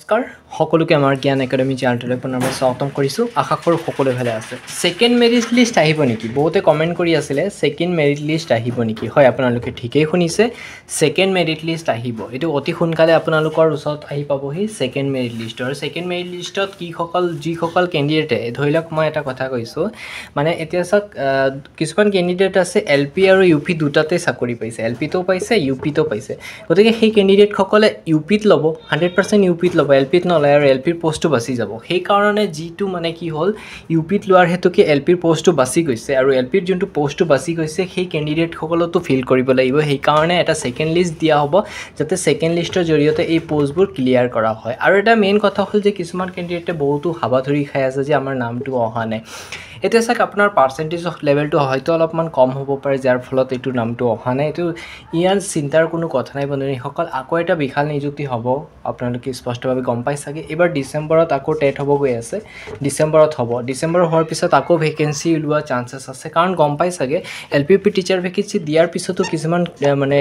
নমস্কাৰ সকলোকে আমাৰ জ্ঞান একাডেমি চেনেললৈ পুনৰবাৰ স্বাগতম কৰিছোঁ। আশা কৰোঁ সকলোৱে ভালে আছে। সেকেন্ড মেৰিট লিষ্ট আহিব নেকি? বহুতে কমেন্ট কৰি আছিলে সেকেন্ড মেৰিট লিষ্ট আহিব নেকি? হয়, আপোনালোকে ঠিকেই শুনিছে, সেকেন্ড মেৰিট লিষ্ট আহিব। এটো অতি সোনকালে আপোনালোকৰ ওচৰত আহি পাবহি সেকেন্ড মেৰিট লিষ্ট। আৰু সেকেন্ড মেৰিট লিষ্টত যিসকল কেণ্ডিডেটে, ধৰি লওক মই এটা কথা কৈছোঁ, মানে এতিয়া চাওক কিছুমান কেণ্ডিডেট আছে LP আৰু UP দুটাতে চাকৰি পাইছে, LPতো পাইছে UPতো পাইছে। গতিকে সেই কেণ্ডিডেটসকলে UPত ল'ব, 100% UPত ল'ব, LPত নলয় আৰু LPৰ পোষ্টটো বাচি যাব। সেইকাৰণে যিটো মানে কি হ'ল, UPত লোৱাৰ হেতুকে LPৰ পোষ্টটো বাচি গৈছে আৰু LPৰ যোনটো পোষ্টটো বাচি গৈছে সেই কেণ্ডিডেটসকলতো ফিল কৰিব লাগিব। সেইকাৰণে এটা সেকেন্ড লিষ্ট দিয়া হ'ব, যাতে সেকেন্ড লিষ্টৰ জৰিয়তে এই পোষ্টবোৰ ক্লিয়াৰ কৰা হয়। আৰু এটা মেইন কথা হ'ল যে কিছুমান কেণ্ডিডেটে বহুতো হাবাথুৰি খাই আছে যে আমাৰ নামটো অহা নাই। এতিয়া চাওক, আপোনাৰ পাৰ্চেণ্টেজ অফ লেভেলটো হয়তো অলপমান কম হ'ব পাৰে, যাৰ ফলত এইটো নামটো অহা নাই। এইটো ইয়াৰ চিন্তাৰ কোনো কথা নাই বন্ধুসকল। আকৌ এটা বিশাল নিযুক্তি হ'ব, আপোনালোকে স্পষ্টভাৱে গম পাই চাগে। এইবাৰ ডিচেম্বৰত আকৌ টেট হ'ব গৈ আছে, ডিচেম্বৰত হ'ব। ডিচেম্বৰ হোৱাৰ পিছত আকৌ ভেকেঞ্চি ওলোৱা চান্সেছ আছে, কাৰণ গম পাই চাগে LPUP টিচাৰ ভেকেঞ্চি দিয়াৰ পিছতো কিছুমান মানে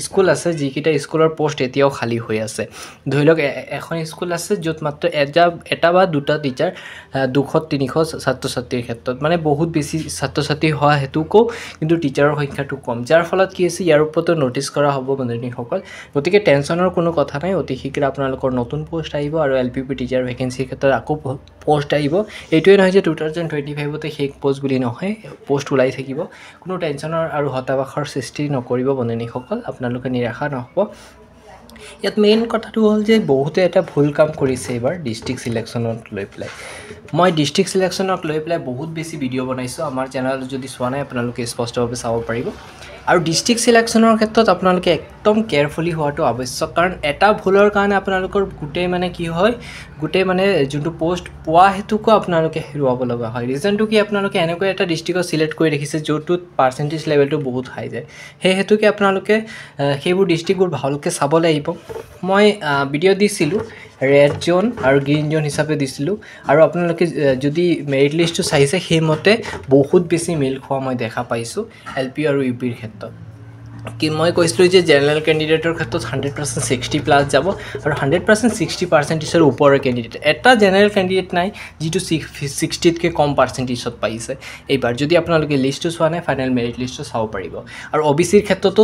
স্কুল আছে যিকেইটা স্কুলৰ পোষ্ট এতিয়াও খালী হৈ আছে। ধৰি লওক এখন স্কুল আছে য'ত মাত্ৰ এটা বা দুটা টিচাৰ 200-300 ছাত্ৰ ছাত্ৰীৰ ক্ষেত্ৰত, মানে বহুত বেছি ছাত্ৰ ছাত্ৰী হোৱা হেতুকো কিন্তু টিচাৰৰ সংখ্যাটো কম, যাৰ ফলত কি হৈছে ইয়াৰ ওপৰতো ন'টিছ কৰা হ'ব বন্ধুসকল। গতিকে টেনশ্যনৰ কোনো কথা নাই, অতি শীঘ্ৰে আপোনালোকৰ নতুন পোষ্ট আহিব আৰু LPUP টিচাৰ ভেকেঞ্চিৰ ক্ষেত্ৰত আকৌ পোষ্ট আহিব। এইটোৱে নহয় যে 2025তে শেষ পোষ্ট বুলি নহয়, পোষ্ট ওলাই থাকিব। কোনো টেনশ্যনৰ আৰু হতাশাৰ সৃষ্টি নকৰিব বন্ধুসকল, আপোনালোকে নিৰাশা নহ'ব। ইয়াত মেইন কথাটো হ'ল যে বহুতে এটা ভুল কাম কৰিছে এইবাৰ ডিষ্ট্ৰিক্ট চিলেকশ্যনক লৈ পেলাই। মই ডিষ্ট্ৰিক্ট চিলেকশ্যনক লৈ পেলাই বহুত বেছি ভিডিঅ' বনাইছোঁ, আমাৰ চেনেলত যদি চোৱা নাই আপোনালোকে স্পষ্টভাৱে চাব পাৰিব। আৰু ডিষ্ট্ৰিক্ট চিলেকশ্যনৰ ক্ষেত্ৰত আপোনালোকে একদম কেয়াৰফুলি হোৱাটো আৱশ্যক, কাৰণ এটা ভুলৰ কাৰণে আপোনালোকৰ গোটেই মানে কি হয়, গোটেই মানে যোনটো পোষ্ট পোৱা হেতুকো আপোনালোকে হেৰুৱাব লগা হয়। ৰিজনটো কি, আপোনালোকে এনেকুৱা এটা ডিষ্ট্ৰিক্টক চিলেক্ট কৰি ৰাখিছে য'তটোত পাৰ্চেণ্টেজ লেভেলটো বহুত হাই যায়। সেই হেতুকে আপোনালোকে সেইবোৰ ডিষ্ট্ৰিক্টবোৰ ভালকৈ চাব লাগিব। মই ভিডিঅ' দিছিলোঁ, ৰেড জ'ন আৰু গ্ৰীণ জ'ন হিচাপে দিছিলোঁ, আৰু আপোনালোকে যদি মেৰিট লিষ্টটো চাইছে সেইমতে বহুত বেছি মিল খোৱা মই দেখা পাইছোঁ LP আৰু UPৰ ক্ষেত্ৰত। কি মই কৈছিলোঁ যে জেনেৰেল কেণ্ডিডেটৰ ক্ষেত্ৰত 100% 60+ যাব, আৰু 100% 60%ৰ ওপৰৰ কেণ্ডিডেট এটা জেনেৰেল কেণ্ডিডেট নাই যিটো 60তকৈ কম পাৰ্চেণ্টেজত পাইছে এইবাৰ। যদি আপোনালোকে লিষ্টটো চোৱা নাই, ফাইনেল মেৰিট লিষ্টটো চাব পাৰিব। আৰু OBCৰ ক্ষেত্ৰতো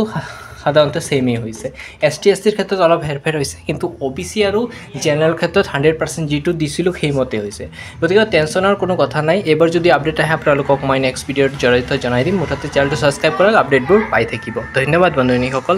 সাধাৰণতে ছেমেই হৈছে। ST/STৰ ক্ষেত্ৰত অলপ হেৰফেৰ হৈছে, কিন্তু OBC আৰু জেনেৰেল ক্ষেত্ৰত 100% যিটো দিছিলোঁ সেইমতে হৈছে। গতিকে টেনশ্যনৰ কোনো কথা নাই। এইবাৰ যদি আপডেট আহে আপোনালোকক মই নেক্সট ভিডিঅ'ত জড়িত জনাই দিম। মুঠতে চেনেলটো ছাবস্ক্ৰাইব কৰক, আপডেটবোৰ পাই থাকিব। ধন্যবাদ বন্ধুসকল।